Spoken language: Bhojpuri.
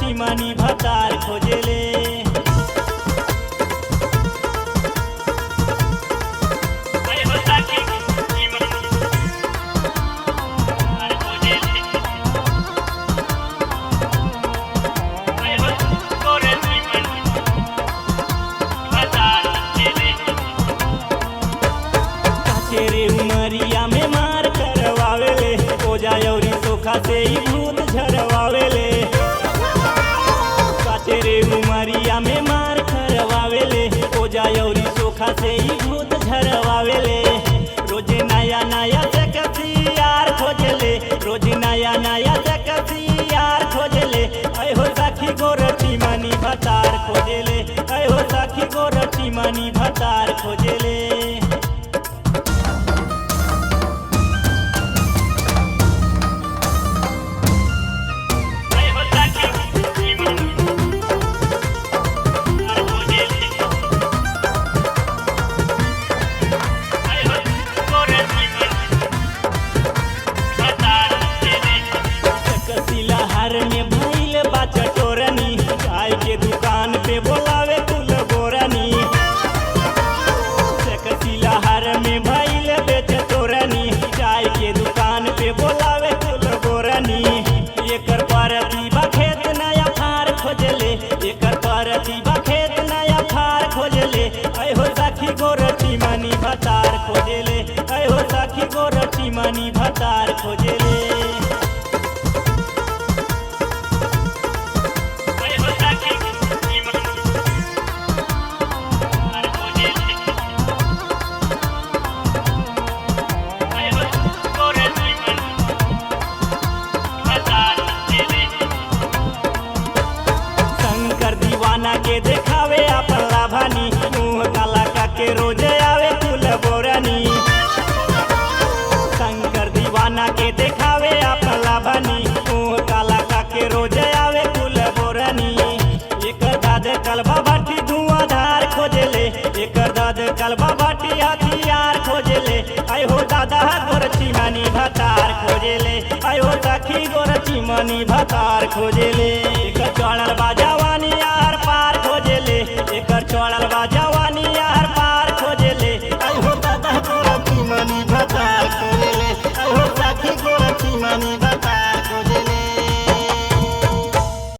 गोरची मानी भतार खोजेले। तेरे उमरिया में मार करवावेले, ओजा यौरी सोखा से ही भूत झरवावेले। तेरे उमरिया में मार करवावेले, ओजा यौरी सोखा से ही भूत झरवावेले। रोज नया नया सकसी यार खोजले, रोज नया नया सकसी यार खोजले। ऐ हो सखी गोरची मानी भतार खोजले, ऐ हो सखी गोरची मानी भतार खोजले। में भइल बा चटोरनी, चाय के दुकान पे बोलावे कुल बोरनी। सकसीला हर में भइल बे चटोरनी, चाय के दुकान पे बोलावे कुल बोरनी। एकर परतीबा खेत नया फार खोजले, एकर परतीबा खेत नया फार खोजले। ऐ हो सखी गोरची मानी भतार खोजले, ऐ हो सखी गोरची मानी भतार खोजले। के देखावे अपन लाभानी, मुँह काला काके रोज आवे कुल बोरानी। शंकर दीवाना के देखावे अपन लाभानी, मुँह काला काके रोज आवे कुल बोरानी। एकर दाद कलबा बाटी धुआंधार खोजले, एकर दाद कलबा बाटी हथियार खोजले। ऐ हो दादा गोरची मानी भतार खोजले, ऐ हो सखी गोरची मानी भतार खोजले। एकर चढ़ल बा जवानी यार पार खोजले, एकर चढ़ल बा जवानी यार पार खोजले। ऐ हो दादा गोरची मानी भतार खोजले, ऐ हो सखी गोरची मानी